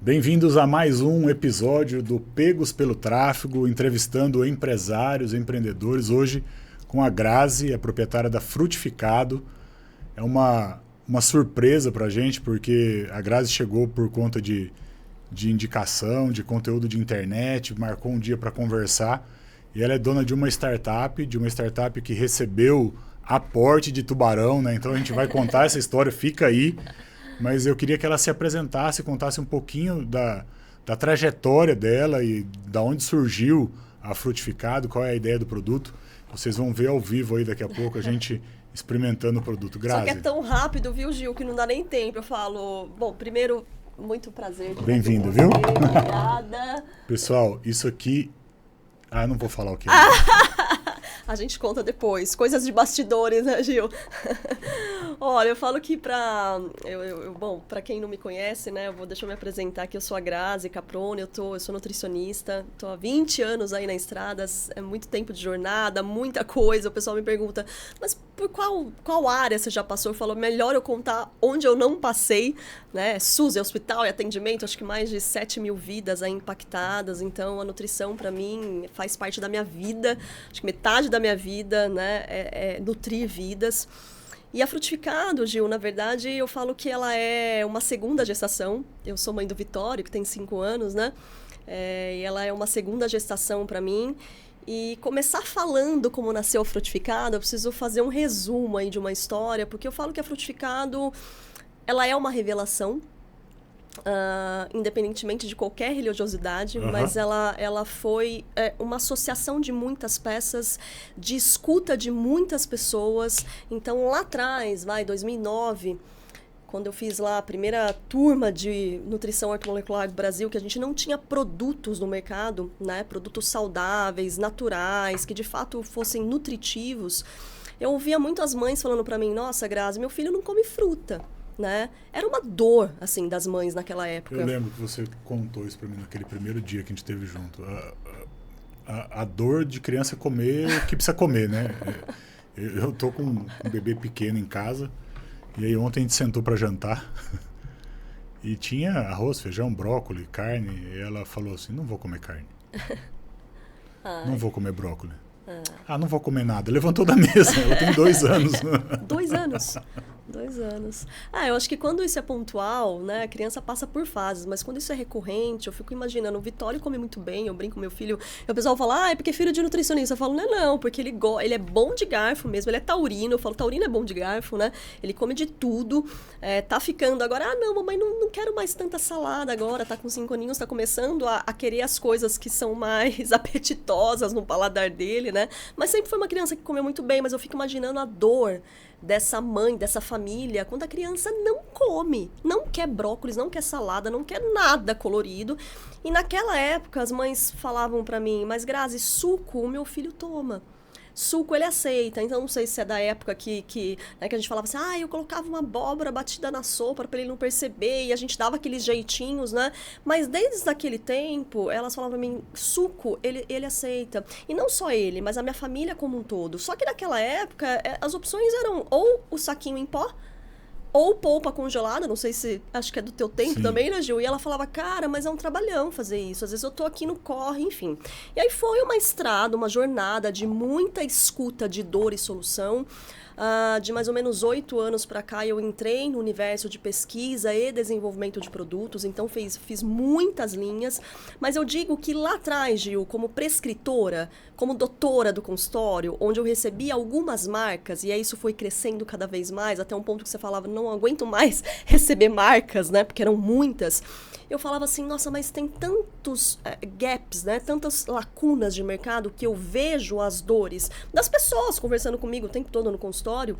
Bem-vindos a mais um episódio do Pegos pelo Tráfego, entrevistando empresários, empreendedores. Hoje com a Grazi, a proprietária da Frutificado. É uma surpresa para a gente, porque a Grazi chegou por conta de indicação, de conteúdo de internet, marcou um dia para conversar. E ela é dona de uma startup que recebeu aporte de tubarão, né? Então a gente vai contar essa história, fica aí. Mas eu queria que ela se apresentasse, contasse um pouquinho da trajetória dela e da onde surgiu a Frutificado, qual é a ideia do produto. Vocês vão ver ao vivo aí daqui a pouco a gente experimentando o produto. Grazi. Só que é tão rápido, viu, Gil, que não dá nem tempo. Eu falo, bom, primeiro, muito prazer. Bem-vindo, viu? Obrigada. Pessoal, isso aqui... eu não vou falar o que é. A gente conta depois. Coisas de bastidores, né, Gil? Olha, eu falo que bom, pra quem não me conhece, né, deixa eu me apresentar que eu sou a Grazi Caprone, eu sou nutricionista, tô há 20 anos aí na estrada, é muito tempo de jornada, muita coisa. O pessoal me pergunta, mas por qual área você já passou? Eu falo, melhor eu contar onde eu não passei, né? SUS, hospital e atendimento, acho que mais de 7.000 vidas aí impactadas. Então, a nutrição, pra mim, faz parte da minha vida. Acho que metade da minha vida, né, é nutrir vidas. E a Frutificado, Gil, na verdade, eu falo que ela é uma segunda gestação. Eu sou mãe do Vitório, que tem 5 anos, né? E ela é uma segunda gestação para mim. E começar falando como nasceu a Frutificado, eu preciso fazer um resumo aí de uma história, porque eu falo que a Frutificado, ela é uma revelação, independentemente de qualquer religiosidade, mas ela foi uma associação de muitas peças, de escuta de muitas pessoas. Então, lá atrás, 2009, quando eu fiz lá a primeira turma de nutrição ortomolecular do Brasil, que a gente não tinha produtos no mercado, né, produtos saudáveis, naturais, que de fato fossem nutritivos, eu ouvia muitas mães falando para mim, nossa, Grazi, meu filho não come fruta. Né? Era uma dor, assim, das mães naquela época. Eu lembro que você contou isso pra mim naquele primeiro dia que a gente esteve junto. A dor de criança comer o que precisa comer, né? Eu tô com um bebê pequeno em casa, e aí ontem a gente sentou para jantar e tinha arroz, feijão, brócolis, carne, e ela falou assim, não vou comer carne. Não vou comer brócolis. Não vou comer nada. Levantou da mesa. Ela tem 2 anos. 2 anos. 2 anos. Eu acho que quando isso é pontual, né, a criança passa por fases, mas quando isso é recorrente, eu fico imaginando, o Vitório come muito bem, eu brinco com meu filho, e o pessoal fala, é porque é filho de nutricionista. Eu falo, não, porque ele é bom de garfo mesmo, ele é taurino. Eu falo, taurino é bom de garfo, né? Ele come de tudo, tá ficando agora, não, mamãe, não quero mais tanta salada agora, tá com 5 aninhos, tá começando a querer as coisas que são mais apetitosas no paladar dele, né? Mas sempre foi uma criança que comeu muito bem, mas eu fico imaginando a dor dessa mãe, dessa família, quando a criança não come, não quer brócolis, não quer salada, não quer nada colorido. E naquela época as mães falavam pra mim, mas Grazi, suco o meu filho toma. Suco ele aceita, então não sei se é da época que a gente falava assim, eu colocava uma abóbora batida na sopa para ele não perceber, e a gente dava aqueles jeitinhos, né? Mas desde aquele tempo, elas falavam pra mim, suco, ele aceita. E não só ele, mas a minha família como um todo. Só que naquela época, as opções eram ou o saquinho em pó, ou polpa congelada, não sei se, acho que é do teu tempo. Sim. Também, né, Gil? E ela falava, cara, mas é um trabalhão fazer isso, às vezes eu tô aqui no corre, enfim. E aí foi uma estrada, uma jornada de muita escuta de dor e solução. De mais ou menos 8 anos para cá, eu entrei no universo de pesquisa e desenvolvimento de produtos, então fiz muitas linhas, mas eu digo que lá atrás, Gil, como prescritora, como doutora do consultório, onde eu recebi algumas marcas, e aí isso foi crescendo cada vez mais, até um ponto que você falava, não aguento mais receber marcas, né, porque eram muitas. Eu falava assim, nossa, mas tem tantos gaps, né? Tantas lacunas de mercado que eu vejo as dores das pessoas conversando comigo o tempo todo no consultório,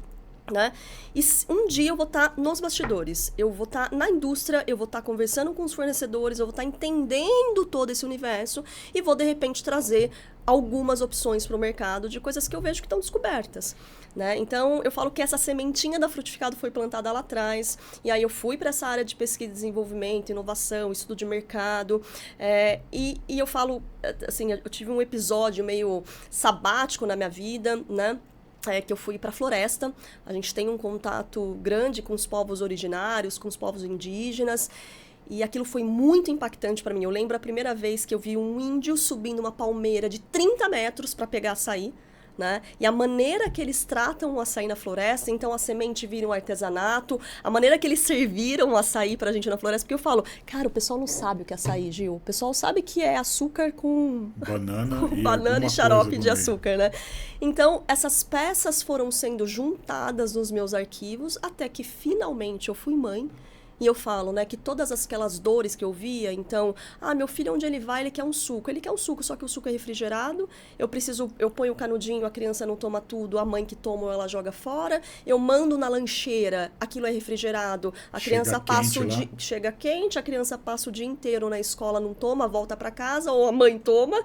né? E um dia eu vou estar nos bastidores, eu vou estar na indústria, eu vou estar conversando com os fornecedores, eu vou estar entendendo todo esse universo e vou, de repente, trazer algumas opções para o mercado de coisas que eu vejo que estão descobertas, né? Então, eu falo que essa sementinha da Frutificado foi plantada lá atrás, e aí eu fui para essa área de pesquisa e desenvolvimento, inovação, estudo de mercado, e eu falo, assim, eu tive um episódio meio sabático na minha vida, né? Que eu fui para a floresta. A gente tem um contato grande com os povos originários, com os povos indígenas. E aquilo foi muito impactante para mim. Eu lembro a primeira vez que eu vi um índio subindo uma palmeira de 30 metros para pegar açaí, né? E a maneira que eles tratam o açaí na floresta, então a semente vira um artesanato, a maneira que eles serviram o açaí pra gente na floresta, porque eu falo, cara, o pessoal não sabe o que é açaí, Gil. O pessoal sabe que é açúcar com banana e xarope de açúcar, né? Então, essas peças foram sendo juntadas nos meus arquivos até que finalmente eu fui mãe. E eu falo, né, que todas aquelas dores que eu via, então, meu filho, onde ele vai, ele quer um suco. Ele quer um suco, só que o suco é refrigerado, eu ponho o canudinho, a criança não toma tudo, a mãe que toma, ela joga fora. Eu mando na lancheira, aquilo é refrigerado, a criança passa o dia, chega quente, a criança passa o dia inteiro na escola, não toma, volta para casa, ou a mãe toma,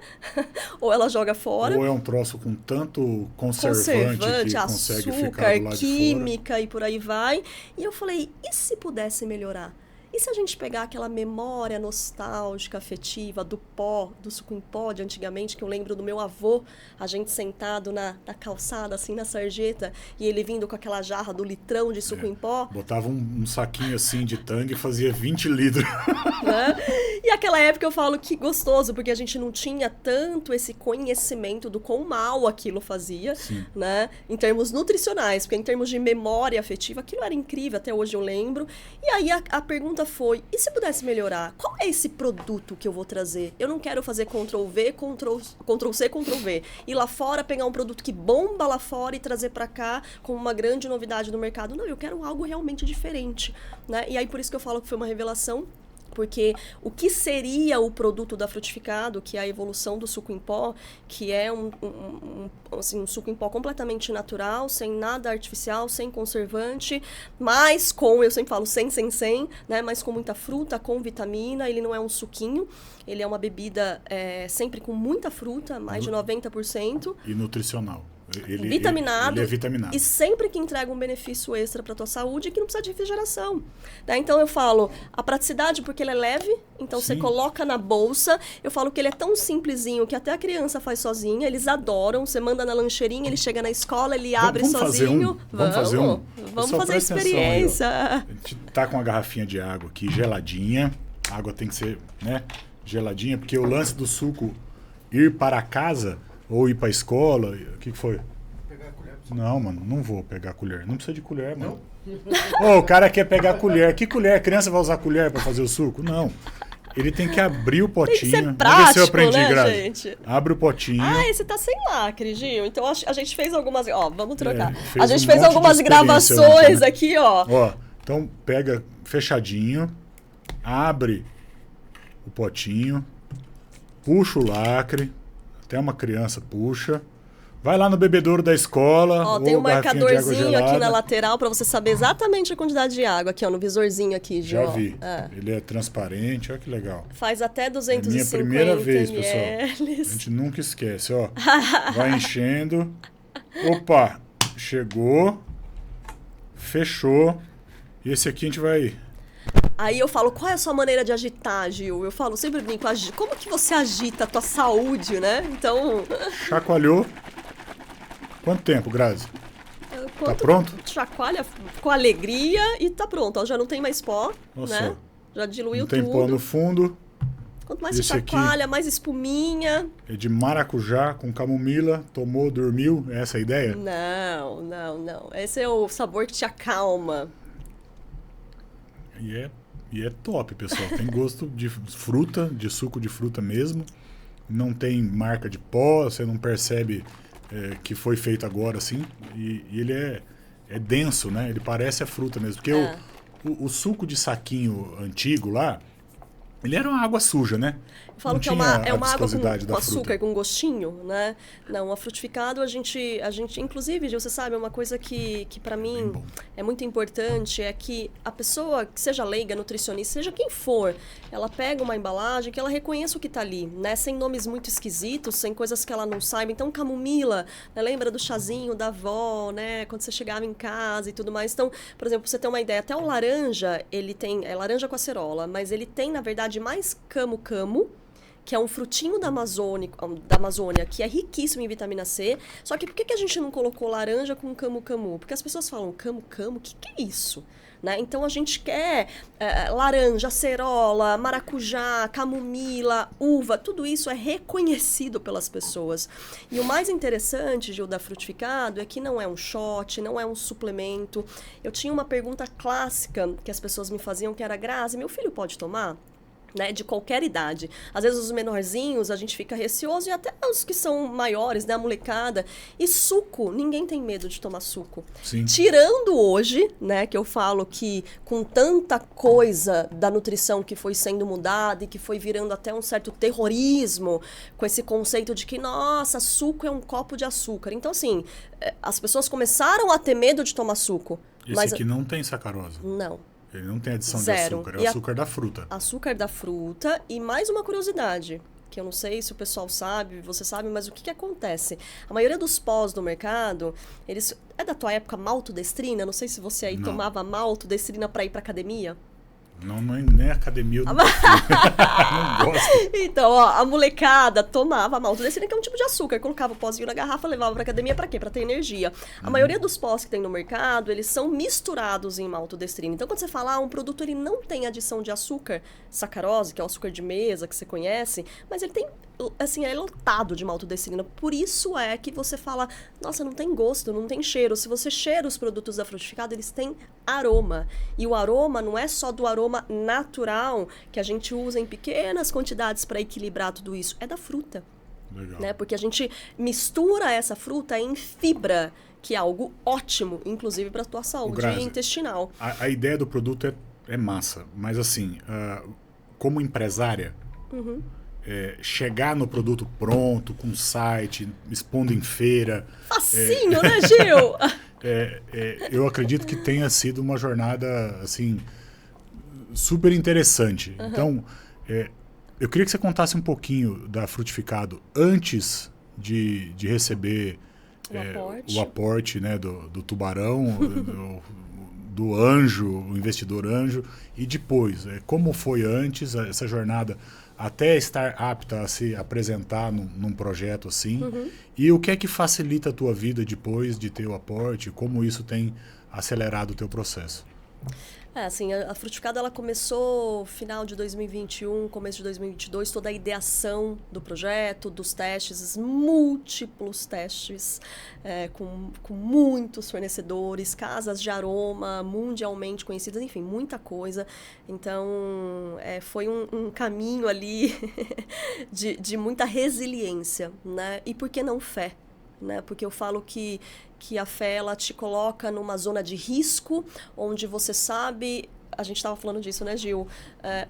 ou ela joga fora. Ou é um troço com tanto conservante que açúcar, consegue ficar do lado química de fora. E por aí vai. E eu falei, e se pudesse melhorar? E se a gente pegar aquela memória nostálgica, afetiva, do pó, do suco em pó de antigamente, que eu lembro do meu avô, a gente sentado na calçada, assim, na sarjeta, e ele vindo com aquela jarra do litrão de suco em pó. Botava um saquinho assim de tangue e fazia 20 litros. Né? E aquela época eu falo que gostoso, porque a gente não tinha tanto esse conhecimento do quão mal aquilo fazia, né? Em termos nutricionais, porque em termos de memória afetiva, aquilo era incrível, até hoje eu lembro. E aí a pergunta foi, e se pudesse melhorar? Qual é esse produto que eu vou trazer? Eu não quero fazer Ctrl+V, Ctrl+C, Ctrl+V. Ir lá fora, pegar um produto que bomba lá fora e trazer para cá como uma grande novidade no mercado. Não, eu quero algo realmente diferente, né? E aí por isso que eu falo que foi uma revelação. Porque o que seria o produto da Frutificado, que é a evolução do suco em pó, que é um suco em pó completamente natural, sem nada artificial, sem conservante, mas com, eu sempre falo sem, né? Mas com muita fruta, com vitamina, ele não é um suquinho, ele é uma bebida sempre com muita fruta, mais de 90%. E nutricional. Vitaminado, ele é vitaminado. E sempre que entrega um benefício extra para a tua saúde, que não precisa de refrigeração. Né? Então eu falo, a praticidade porque ele é leve, então você coloca na bolsa. Eu falo que ele é tão simplesinho que até a criança faz sozinha, eles adoram. Você manda na lancheirinha, ele chega na escola, ele abre sozinho. Vamos fazer um. Vamos fazer a experiência. Aí, a gente tá com uma garrafinha de água aqui, geladinha. A água tem que ser, né, geladinha, porque o lance do suco ir para casa ou ir pra escola, o que foi? Pegar a colher. Não, mano, não vou pegar a colher. Não precisa de colher, mano. O cara quer pegar a colher. Que colher? A criança vai usar colher pra fazer o suco? Não. Ele tem que abrir o potinho. Tem que ser prático, vamos ver se eu aprendi, né, Grazi? Gente? Abre o potinho. Esse tá sem lacre, Gil. Então a gente fez algumas... Ó, vamos trocar. A gente fez algumas gravações aqui, ó. Ó, então pega fechadinho, abre o potinho, puxa o lacre. Até uma criança puxa. Vai lá no bebedouro da escola. Ó, tem um marcadorzinho aqui na lateral para você saber exatamente a quantidade de água. Aqui, ó, no visorzinho aqui, Gil. Já vi. Ele é transparente, olha que legal. Faz até 250 minha primeira vez, ml. pessoal. A gente nunca esquece, ó. Vai enchendo. Opa, chegou. Fechou. E esse aqui a gente vai... Aí eu falo, qual é a sua maneira de agitar, Gil? Eu falo, sempre brinco, como que você agita a tua saúde, né? Então... Chacoalhou. Quanto tempo, Grazi? Tá pronto? Chacoalha com alegria e tá pronto. Ó, já não tem mais pó, né? Já diluiu tudo. Não tem pó no fundo. Quanto mais você chacoalha, mais espuminha. É de maracujá com camomila. Tomou, dormiu? É essa a ideia? Não. Esse é o sabor que te acalma. E é top, pessoal. Tem gosto de fruta, de suco de fruta mesmo. Não tem marca de pó, você não percebe que foi feito agora, assim. E ele é denso, né? Ele parece a fruta mesmo. Porque o suco de saquinho antigo lá, ele era uma água suja, né? Eu falo que é uma água com açúcar, com gostinho, né? Não, a Frutificado, a gente inclusive, Gil, você sabe, uma coisa que para mim é muito importante é que a pessoa, que seja leiga, nutricionista, seja quem for, ela pega uma embalagem que ela reconheça o que tá ali, né? Sem nomes muito esquisitos, sem coisas que ela não saiba. Então, camomila, né? Lembra do chazinho da avó, né? Quando você chegava em casa e tudo mais. Então, por exemplo, pra você ter uma ideia, até o laranja, ele tem, laranja com acerola, mas ele tem, na verdade, mais camo-camo, que é um frutinho da Amazônia, que é riquíssimo em vitamina C. Só que por que a gente não colocou laranja com camu-camu? Porque as pessoas falam, camu-camu, o que é isso? né? Então a gente quer laranja, acerola, maracujá, camomila, uva, tudo isso é reconhecido pelas pessoas. E o mais interessante, Gil, da Frutificado é que não é um shot, não é um suplemento. Eu tinha uma pergunta clássica que as pessoas me faziam, que era: Grazi, meu filho pode tomar? Né, de qualquer idade. Às vezes os menorzinhos a gente fica receoso, e até os que são maiores, né, a molecada. E suco, ninguém tem medo de tomar suco. Sim. Tirando hoje, né, que eu falo que com tanta coisa da nutrição que foi sendo mudada e que foi virando até um certo terrorismo, com esse conceito de que, nossa, suco é um copo de açúcar. Então, assim, as pessoas começaram a ter medo de tomar suco. Esse aqui não tem sacarose? Não. Ele não tem adição Zero. de açúcar, é o açúcar da fruta. Açúcar da fruta. E mais uma curiosidade, que eu não sei se o pessoal sabe, você sabe, mas o que acontece? A maioria dos pós do mercado, eles... É da tua época maltodestrina? Não sei se você aí tomava maltodestrina para ir para academia. Não, nem academia eu não gosto. Então, ó, a molecada tomava maltodestrina, que é um tipo de açúcar. Colocava o pozinho na garrafa, levava pra academia pra quê? Pra ter energia. A maioria dos pós que tem no mercado, eles são misturados em maltodestrina. Então, quando você fala, um produto ele não tem adição de açúcar, sacarose, que é o açúcar de mesa que você conhece, mas ele tem, assim, é lotado de maltodestrina. Por isso é que você fala, nossa, não tem gosto, não tem cheiro. Se você cheira os produtos da Frutificado, eles têm aroma. E o aroma não é só do aroma natural que a gente usa em pequenas quantidades para equilibrar tudo isso, é da fruta. Legal. Né? Porque a gente mistura essa fruta em fibra, que é algo ótimo, inclusive para a tua saúde intestinal. A ideia do produto é massa, mas assim, como empresária, chegar no produto pronto, com site, expondo em feira... Facinho, né, Gil? Eu acredito que tenha sido uma jornada, assim, super interessante. Então, eu queria que você contasse um pouquinho da Frutificado antes de receber o aporte, né, do tubarão, do anjo, o investidor anjo, e depois, como foi antes essa jornada até estar apta a se apresentar num projeto assim, e o que é que facilita a tua vida depois de ter o aporte, como isso tem acelerado o teu processo? Assim, a Frutificado ela começou final de 2021, começo de 2022, toda a ideação do projeto, dos testes, múltiplos testes, com muitos fornecedores, casas de aroma mundialmente conhecidas, enfim, muita coisa. Então, foi um caminho ali de muita resiliência, né? E por que não fé? Né? Porque eu falo que a fé ela te coloca numa zona de risco, onde você sabe... A gente estava falando disso, né, Gil?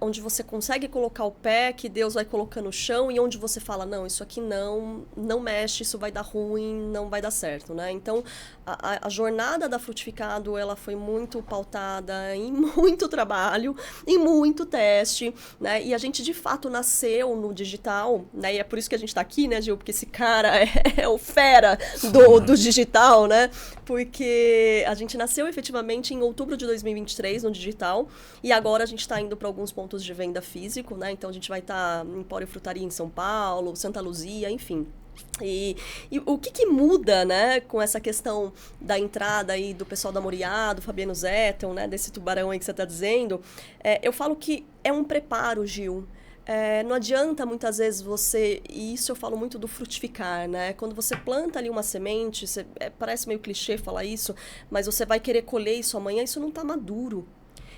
Onde você consegue colocar o pé, que Deus vai colocando no chão, e onde você fala, não, isso aqui não mexe, isso vai dar ruim, não vai dar certo, né? Então, a jornada da Frutificado, ela foi muito pautada em muito trabalho, em muito teste, né? E a gente, de fato, nasceu no digital, né? E é por isso que a gente está aqui, né, Gil? Porque esse cara é o fera do digital, né? Porque a gente nasceu, efetivamente, em outubro de 2023, no digital, e agora a gente está indo para alguns pontos de venda físico, né? Então a gente vai estar em Empório Frutaria em São Paulo, Santa Luzia, enfim. E o que muda, né, com essa questão da entrada aí do pessoal da Moriá, do Fabiano Zettel, né, desse tubarão aí que você está dizendo, eu falo que é um preparo, Gil. Não adianta muitas vezes você, e isso eu falo muito do frutificar, né? Quando você planta ali uma semente, parece meio clichê falar isso, mas você vai querer colher isso amanhã, isso não está maduro.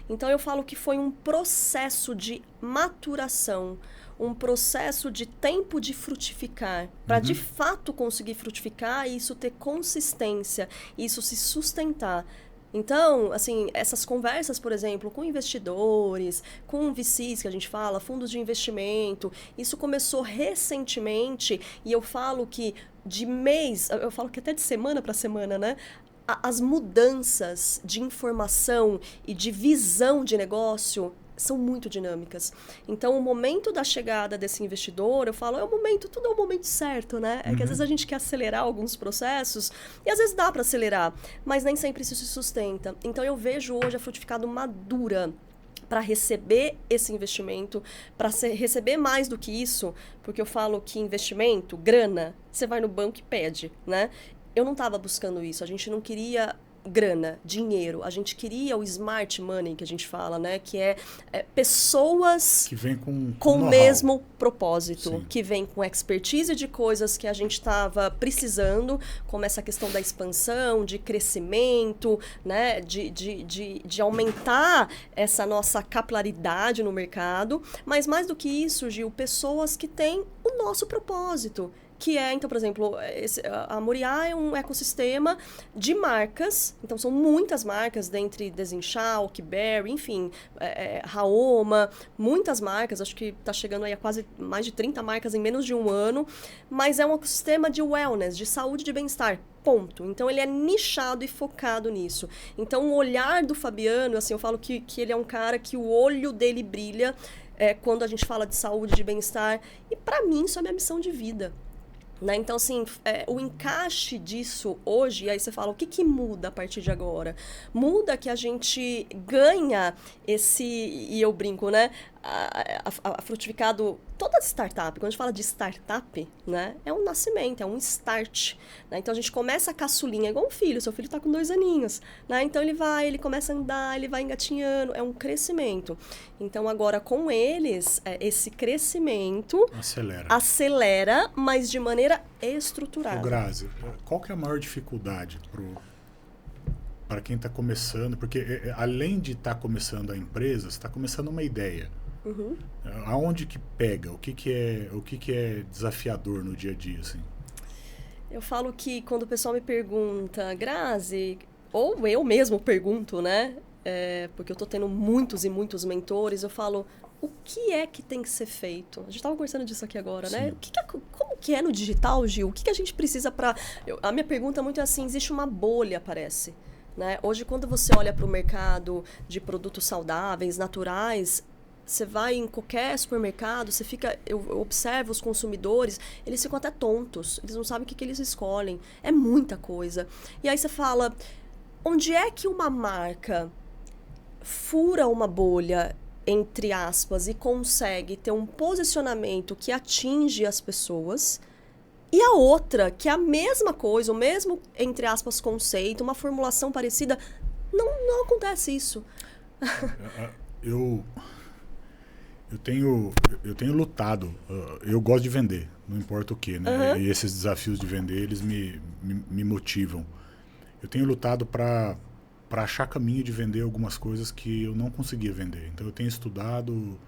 Então eu falo que foi um processo de maturação, um processo de tempo de frutificar, para de fato conseguir frutificar e isso ter consistência, isso se sustentar. Então, assim, essas conversas, por exemplo, com investidores, com VCs, que a gente fala, fundos de investimento, isso começou recentemente, e eu falo que de mês, eu falo que até de semana para semana, né? As mudanças de informação e de visão de negócio são muito dinâmicas. Então, o momento da chegada desse investidor, eu falo, tudo é o momento certo, né? É que às vezes a gente quer acelerar alguns processos, e às vezes dá para acelerar, mas nem sempre isso se sustenta. Então, eu vejo hoje a Frutificado madura para receber esse investimento, para receber mais do que isso, porque eu falo que investimento, grana, você vai no banco e pede, né? Eu não estava buscando isso, a gente não queria grana, dinheiro. A gente queria o smart money, que a gente fala, né? Que é pessoas que vem com o mesmo propósito, Sim. que vem com expertise de coisas que a gente estava precisando, como essa questão da expansão, de crescimento, né? De aumentar essa nossa capilaridade no mercado. Mas mais do que isso, Gil, pessoas que têm o nosso propósito. Que é, então, por exemplo, a Moriá é um ecossistema de marcas, então são muitas marcas, dentre Desinchal, Kberry, enfim, Raoma, muitas marcas, acho que está chegando aí a quase mais de 30 marcas em menos de um ano, mas é um ecossistema de wellness, de saúde e de bem-estar, ponto. Então, ele é nichado e focado nisso. Então, o olhar do Fabiano, assim, eu falo que ele é um cara que o olho dele brilha quando a gente fala de saúde, de bem-estar, e para mim isso é minha missão de vida. Né? Então, assim, o encaixe disso hoje, e aí você fala, o que muda a partir de agora? Muda que a gente ganha e eu brinco, né? A Frutificado, toda startup, quando a gente fala de startup, né? É um nascimento, é um start. Né? Então, a gente começa a caçulinha, igual um filho, seu filho está com 2 aninhos. Né? Então, ele começa a andar, ele vai engatinhando, é um crescimento. Então, agora, com eles, esse crescimento acelera, mas de maneira estruturada. Grazi, qual que é a maior dificuldade para quem está começando? Porque além de estar começando a empresa, você está começando uma ideia. Uhum. Aonde que pega? O que é desafiador no dia a dia, assim? Eu falo que quando o pessoal me pergunta, Grazi, ou eu mesmo pergunto, né? Porque eu estou tendo muitos e muitos mentores, eu falo, o que é que tem que ser feito? A gente estava conversando disso aqui agora, Sim. né? Como que é no digital, Gil? O que a gente precisa para... A minha pergunta é muito assim, existe uma bolha, parece. Né? Hoje, quando você olha para o mercado de produtos saudáveis, naturais, você vai em qualquer supermercado, eu observo os consumidores, eles ficam até tontos, eles não sabem o que eles escolhem. É muita coisa. E aí você fala, onde é que uma marca fura uma bolha, entre aspas, e consegue ter um posicionamento que atinge as pessoas, e a outra, que é a mesma coisa, o mesmo, entre aspas, conceito, uma formulação parecida, não acontece isso. Eu tenho lutado, eu gosto de vender, não importa o que, né? E esses desafios de vender, eles me motivam. Eu tenho lutado para achar caminho de vender algumas coisas que eu não conseguia vender. Então, eu tenho estudado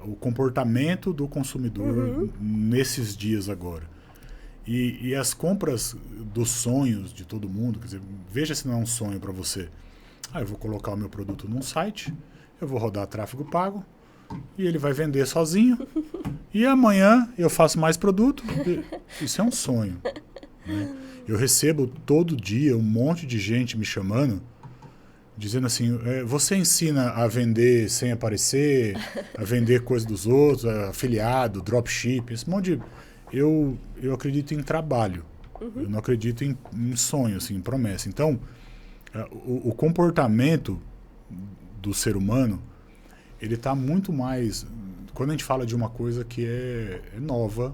o comportamento do consumidor nesses dias agora. E as compras dos sonhos de todo mundo, quer dizer, veja se não é um sonho para você. Eu vou colocar o meu produto num site, eu vou rodar tráfego pago, e ele vai vender sozinho, e amanhã eu faço mais produto. Isso é um sonho. Né? Eu recebo todo dia um monte de gente me chamando, dizendo assim, você ensina a vender sem aparecer, a vender coisa dos outros, afiliado, dropship, esse monte de... Eu acredito em trabalho, eu não acredito em sonho, assim, em promessa. Então, o comportamento do ser humano, ele está muito mais... Quando a gente fala de uma coisa que é nova,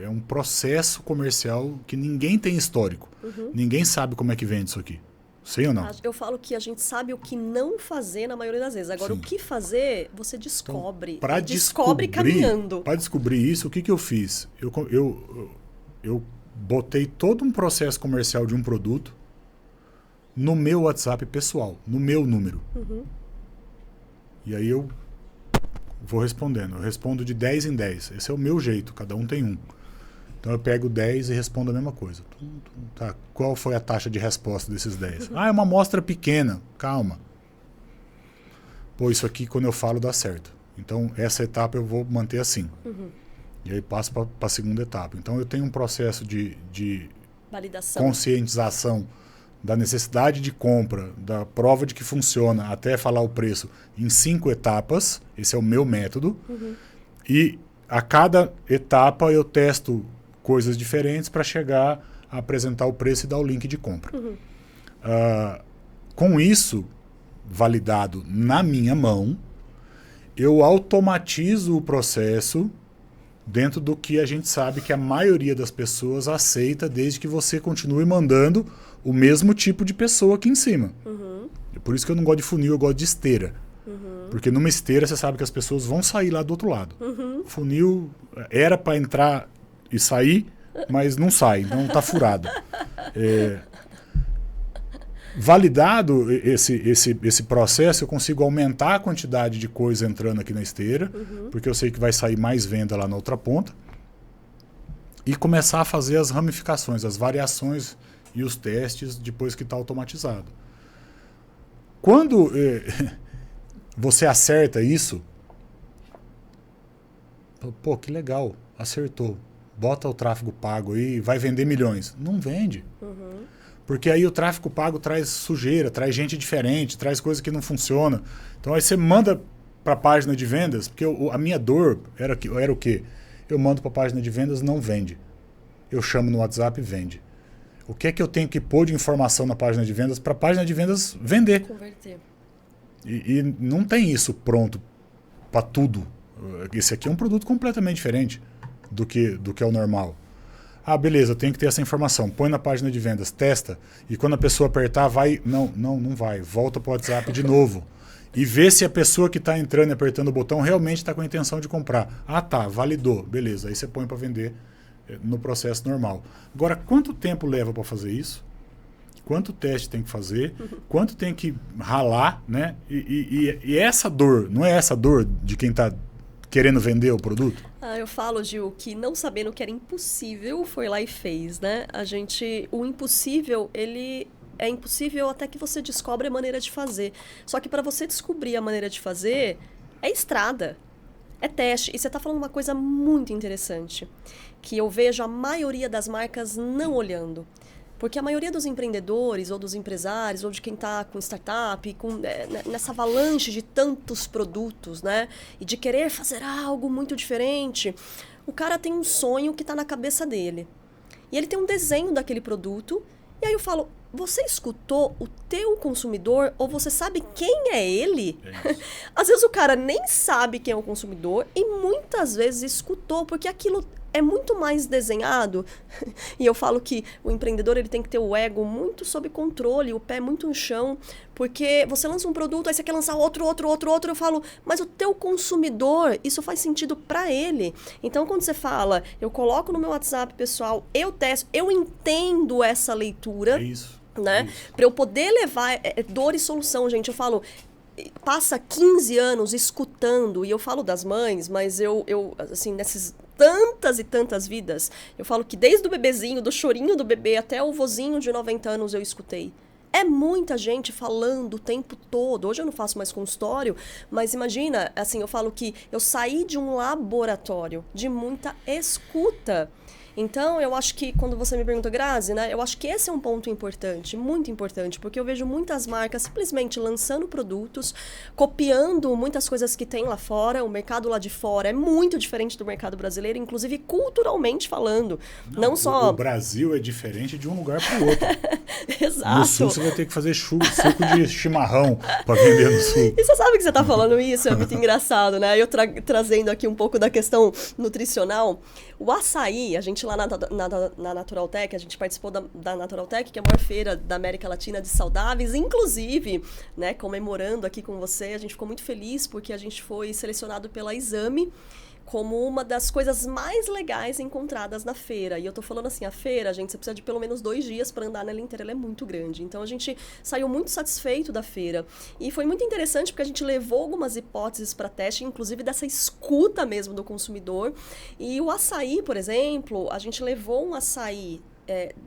é um processo comercial que ninguém tem histórico. Ninguém sabe como é que vende isso aqui. Sim ou não? Eu falo que a gente sabe o que não fazer na maioria das vezes. Agora, o que fazer, você descobre. Então, descobre caminhando. Para descobrir isso, o que eu fiz? Eu botei todo um processo comercial de um produto no meu WhatsApp pessoal, no meu número. E aí eu vou respondendo. Eu respondo de 10 em 10. Esse é o meu jeito, cada um tem um. Então eu pego 10 e respondo a mesma coisa. Tá, qual foi a taxa de resposta desses 10? É uma amostra pequena. Calma. Pô, isso aqui quando eu falo dá certo. Então essa etapa eu vou manter assim. E aí passo para a segunda etapa. Então eu tenho um processo de validação, conscientização da necessidade de compra, da prova de que funciona, até falar o preço, em 5 etapas. Esse é o meu método. E a cada etapa eu testo coisas diferentes para chegar a apresentar o preço e dar o link de compra. Com isso validado na minha mão, eu automatizo o processo dentro do que a gente sabe que a maioria das pessoas aceita, desde que você continue mandando o mesmo tipo de pessoa aqui em cima. Por isso que eu não gosto de funil, eu gosto de esteira. Porque numa esteira você sabe que as pessoas vão sair lá do outro lado. Funil era para entrar e sair, mas não sai, então está furado. Validado esse processo, eu consigo aumentar a quantidade de coisa entrando aqui na esteira, porque eu sei que vai sair mais venda lá na outra ponta, e começar a fazer as ramificações, as variações e os testes depois que está automatizado. Quando você acerta isso, pô, que legal, acertou. Bota o tráfego pago aí, vai vender milhões. Não vende. Porque aí o tráfego pago traz sujeira, traz gente diferente, traz coisa que não funciona. Então aí você manda para a página de vendas, porque a minha dor era o quê? Eu mando para a página de vendas, não vende. Eu chamo no WhatsApp e vende. O que é que eu tenho que pôr de informação na página de vendas para a página de vendas vender? Converter. E não tem isso pronto para tudo. Esse aqui é um produto completamente diferente do que é o normal. Ah, beleza, eu tenho que ter essa informação. Põe na página de vendas, testa. E quando a pessoa apertar, vai... Não vai. Volta para o WhatsApp de novo. E vê se a pessoa que está entrando e apertando o botão realmente está com a intenção de comprar. Ah, tá, validou. Beleza, aí você põe para vender no processo normal. Agora, quanto tempo leva para fazer isso? Quanto teste tem que fazer? Quanto tem que ralar, né? E essa dor, não é essa dor de quem está querendo vender o produto? Eu falo, Gil, que não sabendo que era impossível, foi lá e fez, né? O impossível, ele é impossível até que você descobre a maneira de fazer. Só que para você descobrir a maneira de fazer, é estrada, é teste. E você está falando uma coisa muito interessante, que eu vejo a maioria das marcas não olhando. Porque a maioria dos empreendedores, ou dos empresários, ou de quem está com startup, nessa avalanche de tantos produtos, né? E de querer fazer algo muito diferente, o cara tem um sonho que está na cabeça dele. E ele tem um desenho daquele produto, e aí eu falo, você escutou o teu consumidor, ou você sabe quem é ele? Às vezes o cara nem sabe quem é o consumidor, e muitas vezes escutou, porque aquilo é muito mais desenhado. E eu falo que o empreendedor ele tem que ter o ego muito sob controle, o pé muito no chão, porque você lança um produto, aí você quer lançar outro, eu falo, mas o teu consumidor, isso faz sentido para ele. Então, quando você fala, eu coloco no meu WhatsApp, pessoal, eu testo, eu entendo essa leitura, né? Para eu poder levar dor e solução, gente. Eu falo, passa 15 anos escutando, e eu falo das mães, mas eu assim, nesses tantas e tantas vidas, eu falo que desde o bebezinho, do chorinho do bebê até o vozinho de 90 anos eu escutei. É muita gente falando o tempo todo. Hoje eu não faço mais consultório, mas imagina, assim, eu falo que eu saí de um laboratório de muita escuta. Então, eu acho que, quando você me pergunta, Grazi, né, eu acho que esse é um ponto importante, muito importante, porque eu vejo muitas marcas simplesmente lançando produtos, copiando muitas coisas que tem lá fora. O mercado lá de fora é muito diferente do mercado brasileiro, inclusive culturalmente falando. Não só... O Brasil é diferente de um lugar para o outro. Exato. No sul você vai ter que fazer suco de chimarrão para vender no sul. E você sabe que você está falando isso? É muito engraçado, né? Eu trazendo aqui um pouco da questão nutricional. O açaí, a gente lá na Naturaltech, a gente participou da Naturaltech, que é a maior feira da América Latina de saudáveis, inclusive, né, comemorando aqui com você, a gente ficou muito feliz porque a gente foi selecionado pela Exame como uma das coisas mais legais encontradas na feira. E eu tô falando assim, a feira, gente, você precisa de pelo menos 2 dias para andar nela inteira, ela é muito grande. Então a gente saiu muito satisfeito da feira. E foi muito interessante porque a gente levou algumas hipóteses para teste, inclusive dessa escuta mesmo do consumidor. E o açaí, por exemplo, a gente levou um açaí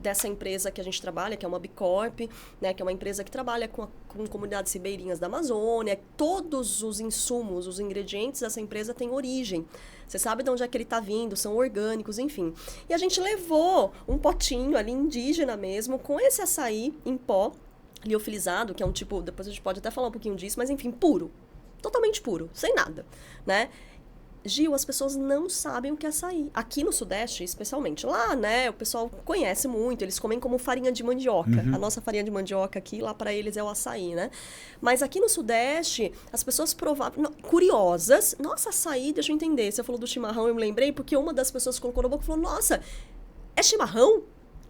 dessa empresa que a gente trabalha, que é uma Bicorp, né, que é uma empresa que trabalha com comunidades ribeirinhas da Amazônia. Todos os insumos, os ingredientes dessa empresa têm origem. Você sabe de onde é que ele está vindo, são orgânicos, enfim. E a gente levou um potinho ali, indígena mesmo, com esse açaí em pó, liofilizado, que é um tipo, depois a gente pode até falar um pouquinho disso, mas enfim, puro. Totalmente puro, sem nada, né? Gil, as pessoas não sabem o que é açaí. Aqui no Sudeste, especialmente. Lá, né, o pessoal conhece muito, eles comem como farinha de mandioca. A nossa farinha de mandioca aqui, lá para eles é o açaí, né? Mas aqui no Sudeste, as pessoas curiosas, nossa, açaí, deixa eu entender. Você falou do chimarrão, eu me lembrei, porque uma das pessoas colocou na boca e falou, nossa, é chimarrão?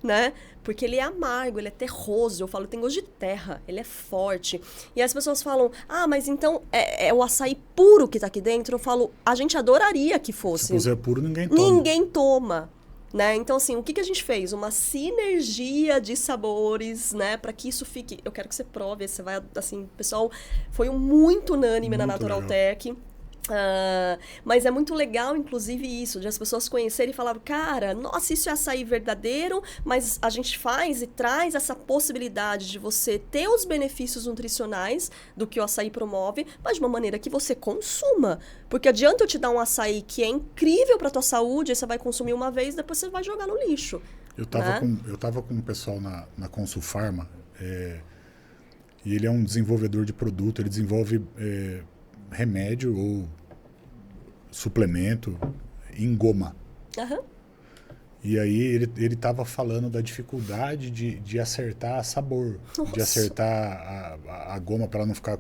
Né? Porque ele é amargo, ele é terroso. Eu falo, tem gosto de terra, ele é forte. E as pessoas falam, mas então é o açaí puro que tá aqui dentro? Eu falo, a gente adoraria que fosse. Se puser puro, ninguém toma. Ninguém toma. Né? Então, assim, o que a gente fez? Uma sinergia de sabores, né? Para que isso fique... Eu quero que você prove, você vai, assim, pessoal, foi muito unânime na Natural Tech. Mas é muito legal, inclusive, isso, de as pessoas conhecerem e falarem, cara, nossa, isso é açaí verdadeiro, mas a gente faz e traz essa possibilidade de você ter os benefícios nutricionais do que o açaí promove, mas de uma maneira que você consuma. Porque adianta eu te dar um açaí que é incrível para tua saúde, aí você vai consumir uma vez, depois você vai jogar no lixo. Eu tava com um pessoal na Consulfarma, e ele é um desenvolvedor de produto, ele desenvolve... remédio ou suplemento em goma. E aí ele estava falando da dificuldade de acertar sabor, de acertar a goma para ela não ficar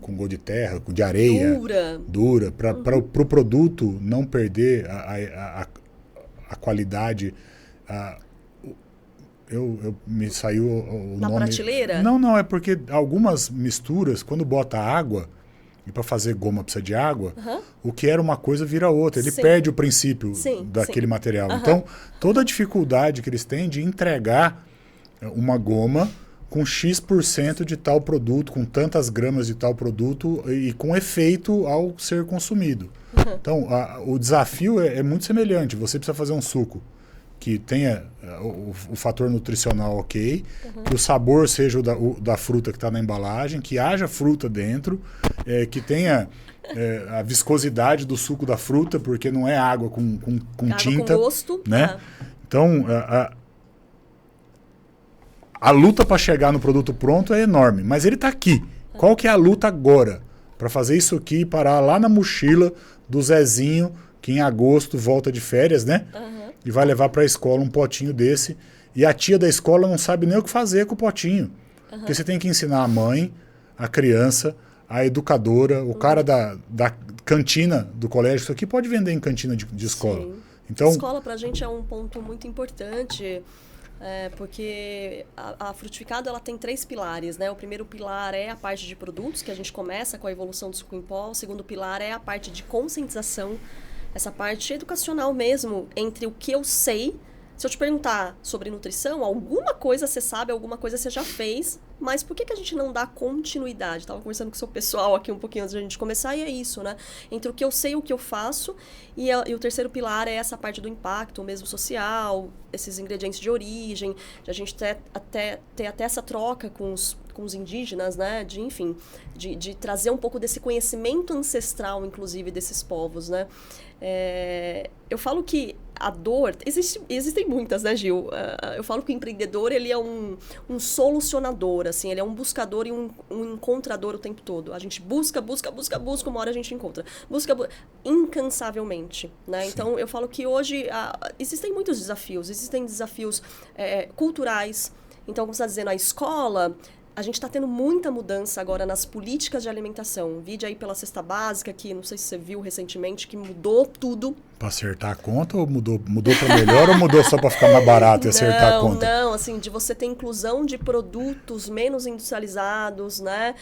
com gosto de terra, de areia. Dura. Para o produto não perder a qualidade. Me saiu o Na nome... prateleira? Não, é porque algumas misturas, quando bota água, e para fazer goma precisa de água, o que era uma coisa vira outra. Ele perde o princípio daquele material. Então, toda a dificuldade que eles têm de entregar uma goma com X% de tal produto, com tantas gramas de tal produto e com efeito ao ser consumido. Então, o desafio é muito semelhante. Você precisa fazer um suco que tenha o fator nutricional ok, que o sabor seja o da fruta que está na embalagem, que haja fruta dentro, que tenha a viscosidade do suco da fruta, porque não é água com tinta. Com gosto. Né? Então, a luta para chegar no produto pronto é enorme, mas ele está aqui. Qual que é a luta agora? Para fazer isso aqui e parar lá na mochila do Zezinho, que em agosto volta de férias, né? E vai levar para a escola um potinho desse. E a tia da escola não sabe nem o que fazer com o potinho. Porque você tem que ensinar a mãe, a criança, a educadora, o cara da cantina do colégio. Isso aqui pode vender em cantina de escola. Sim. Então, escola para a gente é um ponto muito importante, porque a Frutificado ela tem 3 pilares, né? O primeiro pilar é a parte de produtos, que a gente começa com a evolução do suco em pó. O segundo pilar é a parte de conscientização, essa parte educacional mesmo, entre o que eu sei. Se eu te perguntar sobre nutrição, alguma coisa você sabe, alguma coisa você já fez, mas por que a gente não dá continuidade? Estava conversando com o seu pessoal aqui um pouquinho antes de a gente começar, e é isso, né? Entre o que eu sei e o que eu faço, e o terceiro pilar é essa parte do impacto, mesmo social, esses ingredientes de origem, de a gente ter até essa troca com os indígenas, né? De trazer um pouco desse conhecimento ancestral, inclusive, desses povos, né? Eu falo que a dor... Existem muitas, né, Gil? Eu falo que o empreendedor, ele é um solucionador, assim, ele é um buscador e um encontrador o tempo todo. A gente busca, uma hora a gente encontra. Incansavelmente, né? Sim. Então, eu falo que hoje existem muitos desafios. Existem desafios culturais. Então, como você está dizendo, a escola... A gente está tendo muita mudança agora nas políticas de alimentação. Vide aí pela cesta básica, que não sei se você viu recentemente, que mudou tudo. Para acertar a conta ou mudou para melhor ou mudou só para ficar mais barato e acertar a conta? Não, assim, de você ter inclusão de produtos menos industrializados, né?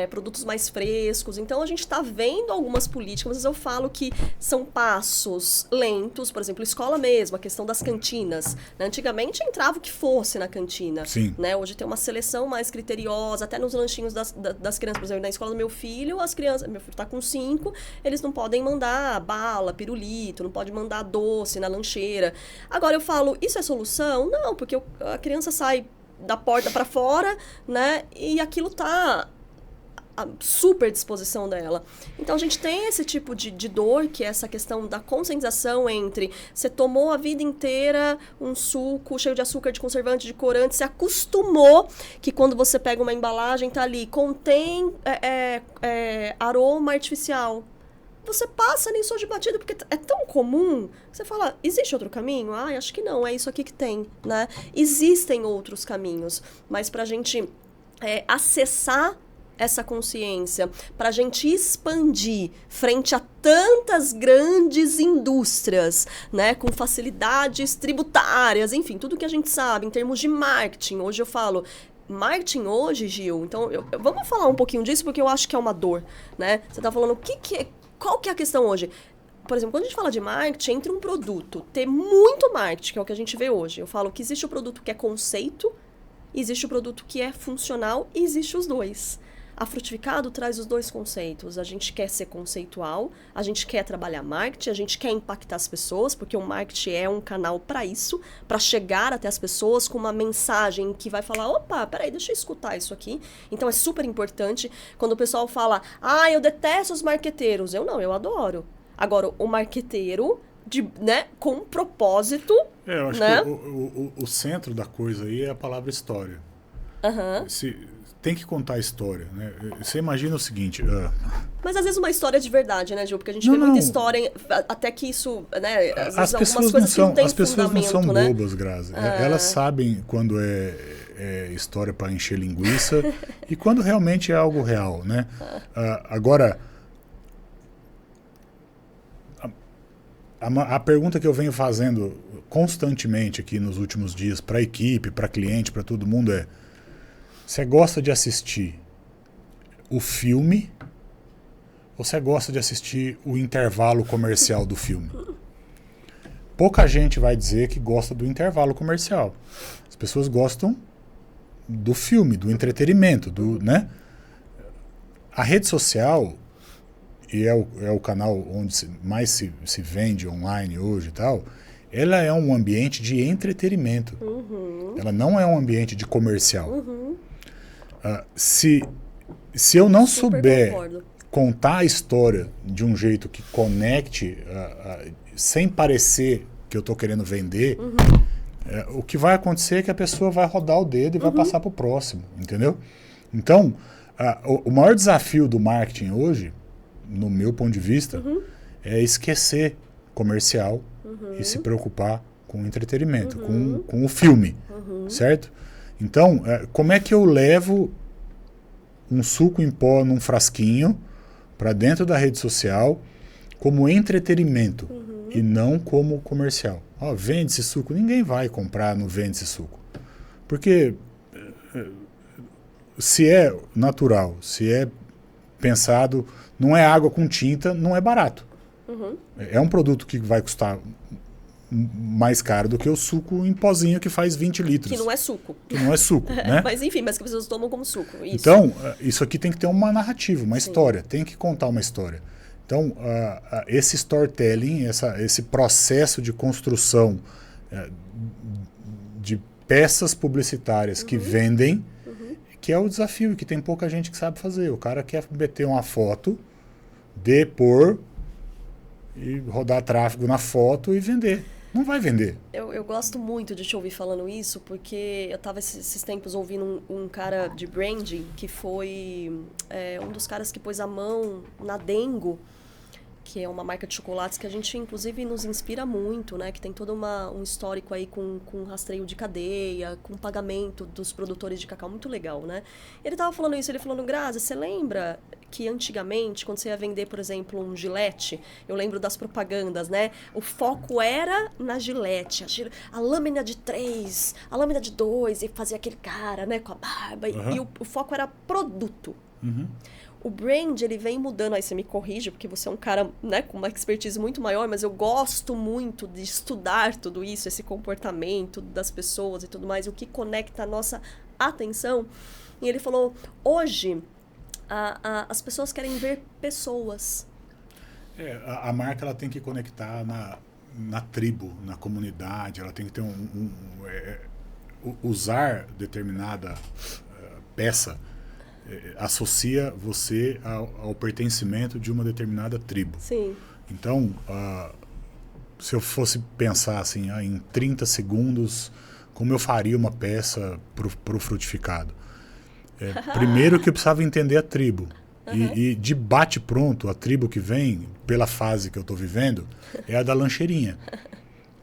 Produtos mais frescos. Então, a gente está vendo algumas políticas, mas eu falo que são passos lentos. Por exemplo, escola mesmo, a questão das cantinas. Né? Antigamente, entrava o que fosse na cantina. Sim. Né? Hoje tem uma seleção mais criteriosa, até nos lanchinhos das crianças. Por exemplo, na escola do meu filho, as crianças... Meu filho está com 5, eles não podem mandar bala, pirulito, não pode mandar doce na lancheira. Agora eu falo, isso é solução? Não, porque a criança sai da porta para fora, né? E aquilo tá à super disposição dela. Então a gente tem esse tipo de dor, que é essa questão da conscientização entre você tomou a vida inteira um suco cheio de açúcar, de conservante, de corante, se acostumou que quando você pega uma embalagem, tá ali, contém aroma artificial. você passa nisso de batido, porque é tão comum, você fala, existe outro caminho? Ah, acho que não, é isso aqui que tem, né? Existem outros caminhos, mas pra gente acessar essa consciência, pra gente expandir frente a tantas grandes indústrias, né, com facilidades tributárias, enfim, tudo que a gente sabe em termos de marketing. Hoje eu falo, marketing hoje, Gil, então vamos falar um pouquinho disso, porque eu acho que é uma dor, né? Você tá falando, qual que é a questão hoje? Por exemplo, quando a gente fala de marketing, entre um produto ter muito marketing, que é o que a gente vê hoje, eu falo que existe o produto que é conceito, existe o produto que é funcional e existe os dois. A Frutificado traz os dois conceitos. A gente quer ser conceitual, a gente quer trabalhar marketing, a gente quer impactar as pessoas, porque o marketing é um canal para isso, para chegar até as pessoas com uma mensagem que vai falar, opa, peraí, deixa eu escutar isso aqui. Então é super importante quando o pessoal fala, eu detesto os marqueteiros. Eu adoro. Agora, o marqueteiro, né, com um propósito... eu acho, né, que o centro da coisa aí é a palavra história. Tem que contar a história, né? Você imagina o seguinte... Mas às vezes uma história de verdade, né, Gil? Porque a gente vê muita história, até que isso, né? Às vezes algumas coisas que não tem fundamento, né? As pessoas não são bobas, Grazi. Elas sabem quando é história para encher linguiça e quando realmente é algo real, né? Agora, a pergunta que eu venho fazendo constantemente aqui nos últimos dias para a equipe, para cliente, para todo mundo é: você gosta de assistir o filme ou você gosta de assistir o intervalo comercial do filme? Pouca gente vai dizer que gosta do intervalo comercial. As pessoas gostam do filme, do entretenimento, né? A rede social, e é o canal onde mais se vende online hoje e tal, ela é um ambiente de entretenimento. Ela não é um ambiente de comercial. Se eu não souber contar a história de um jeito que conecte, sem parecer que eu estou querendo vender, o que vai acontecer é que a pessoa vai rodar o dedo e vai passar para o próximo, entendeu? Então, o maior desafio do marketing hoje, no meu ponto de vista, é esquecer comercial e se preocupar com o entretenimento, com o filme, certo? Então, como é que eu levo um suco em pó num frasquinho para dentro da rede social como entretenimento e não como comercial? Vende esse suco? Ninguém vai comprar no vende esse suco. Porque se é natural, se é pensado, não é água com tinta, não é barato. É um produto que vai custar mais caro do que o suco em pozinho que faz 20 litros. Que não é suco. Que não é suco, né? Mas enfim, mas que as pessoas tomam como suco. Isso. Então, isso aqui tem que ter uma narrativa, uma história. Tem que contar uma história. Então, esse storytelling, esse processo de construção de peças publicitárias que vendem, que é o desafio, que tem pouca gente que sabe fazer. O cara quer meter uma foto, depor e rodar tráfego na foto e vender. Não vai vender. Eu gosto muito de te ouvir falando isso, porque eu estava esses tempos ouvindo um cara de branding que foi um dos caras que pôs a mão na Dengo, que é uma marca de chocolates que a gente, inclusive, nos inspira muito, né? Que tem todo um histórico aí com rastreio de cadeia, com pagamento dos produtores de cacau, muito legal, né? Ele tava falando isso, ele falando, Grazi, você lembra que antigamente, quando você ia vender, por exemplo, um Gillette, eu lembro das propagandas, né? O foco era na Gillette, a lâmina de 3, a lâmina de 2, e fazia aquele cara, né, com a barba, e o foco era produto. O brand, ele vem mudando, aí você me corrige, porque você é um cara, né, com uma expertise muito maior, mas eu gosto muito de estudar tudo isso, esse comportamento das pessoas e tudo mais, o que conecta a nossa atenção. E ele falou, hoje, as pessoas querem ver pessoas. A marca, ela tem que conectar na tribo, na comunidade, ela tem que ter usar determinada peça, associa você ao pertencimento de uma determinada tribo. Sim. Então, se eu fosse pensar assim, em 30 segundos, como eu faria uma peça para o frutificado? Primeiro que eu precisava entender a tribo. E de bate-pronto, a tribo que vem, pela fase que eu estou vivendo, é a da lancheirinha.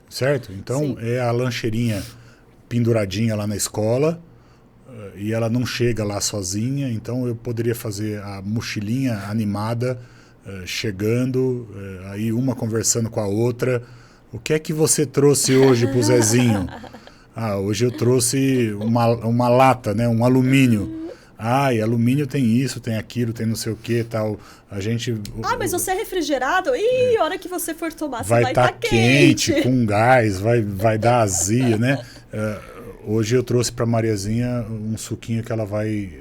Certo? Então, sim, é a lancheirinha penduradinha lá na escola, e ela não chega lá sozinha, então eu poderia fazer a mochilinha animada, chegando, aí uma conversando com a outra. O que é que você trouxe hoje pro Zezinho? Hoje eu trouxe uma lata, né? Um alumínio. E alumínio tem isso, tem aquilo, tem não sei o que tal. A gente... mas você é refrigerado? Ih, a hora que você for tomar, você vai estar quente, com gás, vai dar azia, né? Hoje eu trouxe para Mariazinha um suquinho que ela vai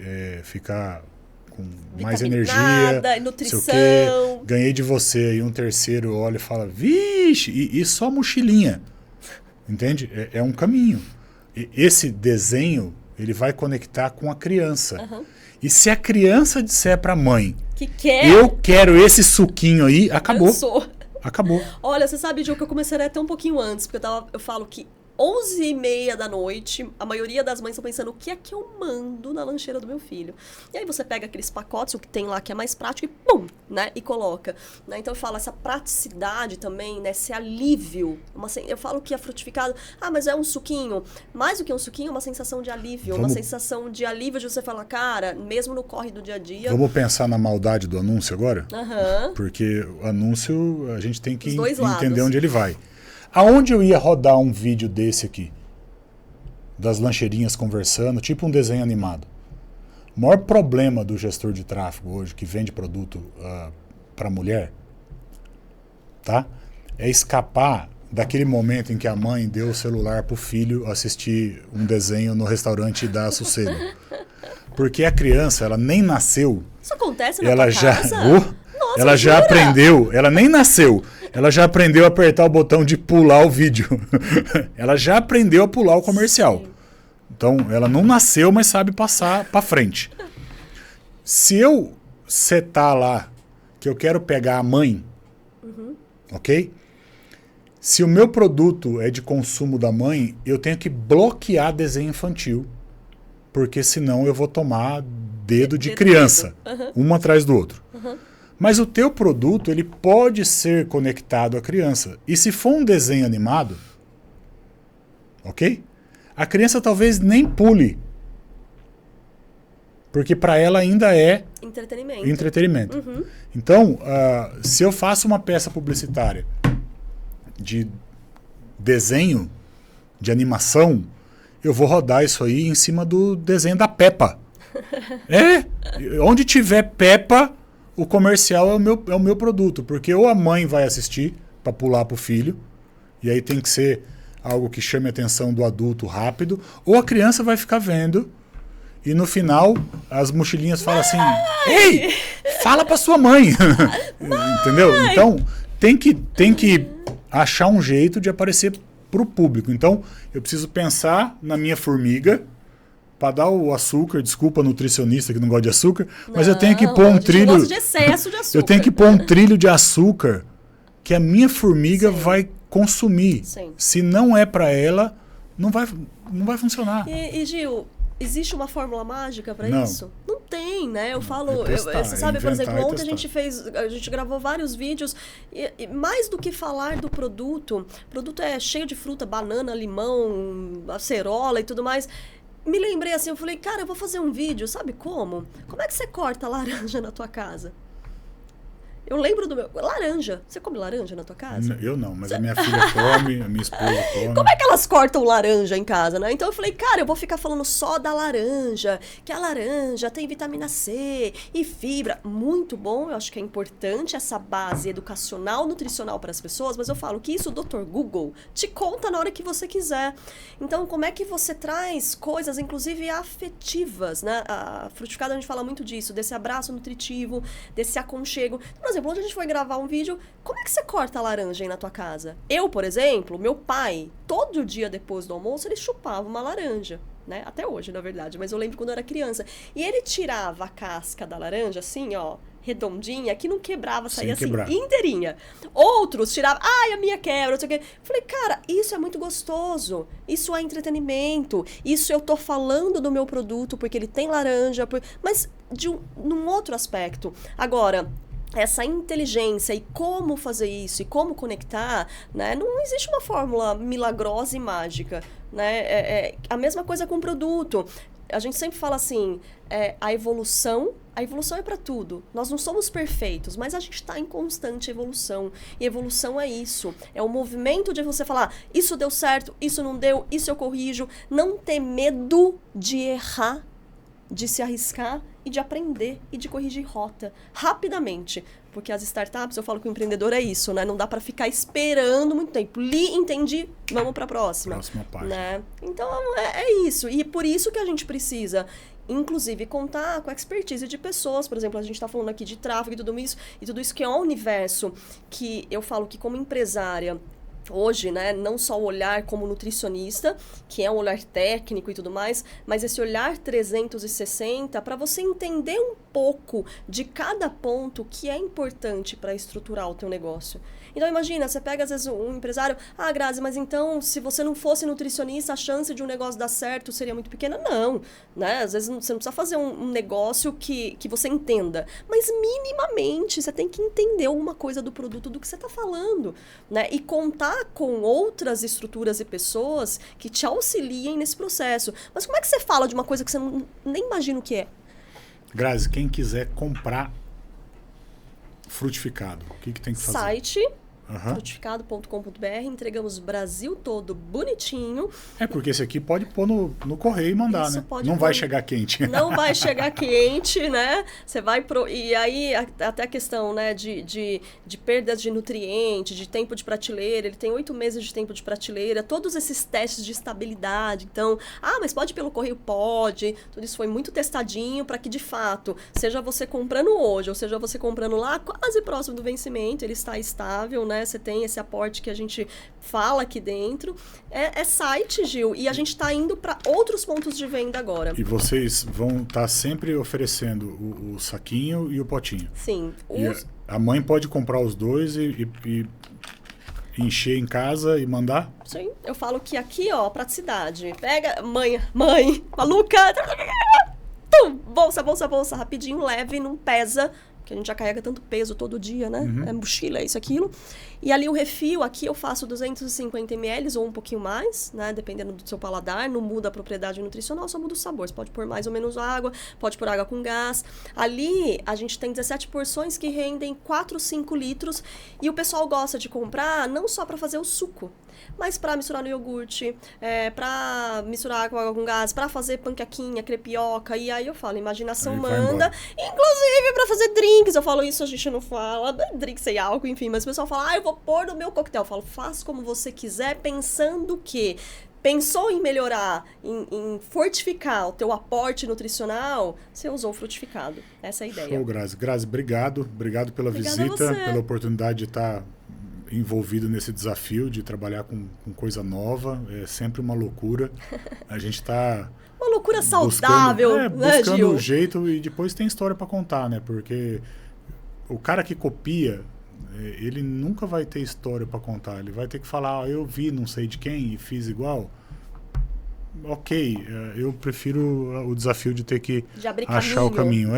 ficar com mais energia. Nutrição. Ganhei de você. E um terceiro olha e fala, vixe, e só mochilinha. Entende? É um caminho. Esse desenho, ele vai conectar com a criança. E se a criança disser para a mãe, eu quero esse suquinho aí, acabou. Acabou. Olha, você sabe, Gil, que eu começaria até um pouquinho antes, porque eu falo que 11h30 da noite, a maioria das mães estão pensando, o que é que eu mando na lancheira do meu filho? E aí você pega aqueles pacotes, o que tem lá que é mais prático, e pum, né? E coloca. Né? Então eu falo, essa praticidade também, né? Esse alívio. Eu falo que a frutificado, mas é um suquinho. Mais do que um suquinho, é uma sensação de alívio. Uma sensação de alívio de você falar, cara, mesmo no corre do dia a dia... Vamos pensar na maldade do anúncio agora? Porque o anúncio, a gente tem que entender onde ele vai. Aonde eu ia rodar um vídeo desse aqui? Das lancheirinhas conversando, tipo um desenho animado. O maior problema do gestor de tráfego hoje, que vende produto para mulher, tá? É escapar daquele momento em que a mãe deu o celular pro filho assistir um desenho no restaurante da Sossego. Porque a criança, ela nem nasceu. Isso acontece na tua casa? Nossa, ela já aprendeu, ela nem nasceu. Ela já aprendeu a apertar o botão de pular o vídeo. Ela já aprendeu a pular o comercial. Sim. Então, ela não nasceu, mas sabe passar para frente. Se eu setar lá que eu quero pegar a mãe, ok? Se o meu produto é de consumo da mãe, eu tenho que bloquear desenho infantil, porque senão eu vou tomar dedo de criança, um atrás do outro. Mas o teu produto, ele pode ser conectado à criança. E se for um desenho animado, ok? A criança talvez nem pule. Porque para ela ainda é entretenimento. Então, se eu faço uma peça publicitária de desenho, de animação, eu vou rodar isso aí em cima do desenho da Peppa. Onde tiver Peppa, o comercial é o meu produto, porque ou a mãe vai assistir para pular para o filho, e aí tem que ser algo que chame a atenção do adulto rápido, ou a criança vai ficar vendo, e no final as mochilinhas falam assim, ei, fala para sua mãe. Entendeu? Então tem que achar um jeito de aparecer para o público. Então eu preciso pensar na minha formiga, para dar o açúcar, desculpa nutricionista que não gosta de açúcar, mas eu tenho que pôr um trilho... gosta de excesso de açúcar. Eu tenho que pôr um trilho de açúcar que a minha formiga vai consumir. Se não é para ela, não vai funcionar. E Gil, existe uma fórmula mágica para isso? Não tem, né? Eu falo... você sabe, por exemplo, ontem a gente gravou vários vídeos e mais do que falar do produto, o produto é cheio de fruta, banana, limão, acerola e tudo mais... Me lembrei assim, eu falei, cara, eu vou fazer um vídeo, sabe como? Como é que você corta laranja na tua casa? Eu lembro do meu... Laranja. Você come laranja na tua casa? Eu não, mas a minha filha come, a minha esposa come. Como é que elas cortam laranja em casa, né? Então eu falei, cara, eu vou ficar falando só da laranja, que a laranja tem vitamina C e fibra. Muito bom, eu acho que é importante essa base educacional, nutricional para as pessoas, mas eu falo que isso o Dr. Google te conta na hora que você quiser. Então, como é que você traz coisas, inclusive afetivas, né? A Frutificado a gente fala muito disso, desse abraço nutritivo, desse aconchego. Por exemplo, onde a gente foi gravar um vídeo, como é que você corta a laranja aí na tua casa? Eu, por exemplo, meu pai, todo dia depois do almoço, ele chupava uma laranja, né? Até hoje, na verdade, mas eu lembro quando eu era criança. E ele tirava a casca da laranja, assim, ó, redondinha, que não quebrava, saía assim, quebrar. inteirinha. Outros tiravam, ai, a minha quebra, não sei o quê. Falei, cara, isso é muito gostoso. Isso é entretenimento. Isso eu tô falando do meu produto porque ele tem laranja, mas num outro aspecto. Agora, essa inteligência e como fazer isso e como conectar, né? Não existe uma fórmula milagrosa e mágica, né? É a mesma coisa com o produto. A gente sempre fala assim, a evolução é para tudo. Nós não somos perfeitos, mas a gente está em constante evolução. E evolução é isso. É o movimento de você falar, isso deu certo, isso não deu, isso eu corrijo. Não ter medo de errar, de se arriscar e de aprender e de corrigir rota rapidamente. Porque as startups, eu falo que o empreendedor é isso, né? Não dá para ficar esperando muito tempo. Li, entendi, vamos para a próxima. Próxima página. Né? Então, é isso. E por isso que a gente precisa, inclusive, contar com a expertise de pessoas. Por exemplo, a gente está falando aqui de tráfego e tudo isso que é um universo que eu falo que como empresária, hoje, né, não só o olhar como nutricionista, que é um olhar técnico e tudo mais, mas esse olhar 360 para você entender um pouco de cada ponto que é importante para estruturar o teu negócio. Então imagina, você pega às vezes um empresário, Grazi, mas então se você não fosse nutricionista, a chance de um negócio dar certo seria muito pequena? Não, né? Às vezes você não precisa fazer um negócio que você entenda, mas minimamente você tem que entender alguma coisa do produto do que você está falando, né? E contar com outras estruturas e pessoas que te auxiliem nesse processo. Mas como é que você fala de uma coisa que você nem imagina o que é? Grazi, quem quiser comprar frutificado, o que tem que fazer? Site frutificado.com.br, entregamos Brasil todo bonitinho. Porque esse aqui pode pôr no correio e mandar, isso, né? Não vai chegar quente. Não vai chegar quente, né? Você vai E aí, até a questão, né, de perdas de nutrientes, de tempo de prateleira, ele tem 8 meses de tempo de prateleira, todos esses testes de estabilidade. Então, mas pode pelo correio? Pode. Tudo isso foi muito testadinho para que, de fato, seja você comprando hoje, ou seja você comprando lá, quase próximo do vencimento, ele está estável, né? Você tem esse aporte que a gente fala aqui dentro. É site, Gil, e a gente está indo para outros pontos de venda agora. E vocês vão estar sempre oferecendo o saquinho e o potinho. Sim. E a mãe pode comprar os dois e encher em casa e mandar? Sim. Eu falo que aqui, ó, praticidade. Pega, mãe, maluca. Bolsa, rapidinho, leve, não pesa. Que a gente já carrega tanto peso todo dia, né? É mochila, isso, aquilo. E ali o refil, aqui eu faço 250 ml ou um pouquinho mais, né? Dependendo do seu paladar, não muda a propriedade nutricional, só muda o sabor. Você pode pôr mais ou menos água, pode pôr água com gás. Ali a gente tem 17 porções que rendem 4, 5 litros. E o pessoal gosta de comprar não só para fazer o suco, mas para misturar no iogurte, para misturar com água com gás, para fazer panquequinha, crepioca. E aí eu falo, imaginação manda. Inclusive para fazer drinks. Eu falo, isso a gente não fala, drink sem álcool, enfim. Mas o pessoal fala, eu vou pôr no meu coquetel. Eu falo, faz como você quiser, pensando que pensou em melhorar, em fortificar o teu aporte nutricional, você usou o frutificado. Essa é a ideia. Show, Grazi. Grazi, obrigado. Obrigado pela visita, pela oportunidade de estar envolvido nesse desafio de trabalhar com coisa nova. É sempre uma loucura. A gente está... uma loucura saudável, né, buscando Gil? o jeito, e depois tem história para contar, né? Porque o cara que copia, ele nunca vai ter história para contar. Ele vai ter que falar, eu vi não sei de quem e fiz igual. Ok, eu prefiro o desafio de ter que achar o caminho.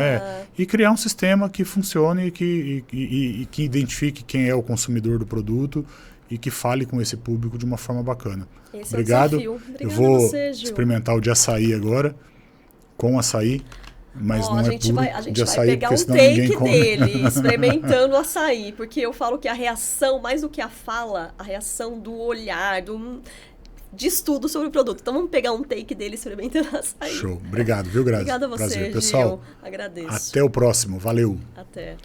E criar um sistema que funcione e que identifique quem é o consumidor do produto e que fale com esse público de uma forma bacana. Esse Obrigado. É o desafio. Eu vou você, Gil. experimentar o de açaí agora, com açaí, mas não é puro a gente de vai açaí, pegar porque um senão ninguém take come. dele, experimentando o açaí, porque eu falo que a reação, mais do que a fala, a reação do olhar, de estudo sobre o produto. Então vamos pegar um take dele experimentando açaí. Show. Obrigado, viu, Grazi? Obrigada a você, prazer. Gil. Pessoal, agradeço. Até o próximo. Valeu. Até.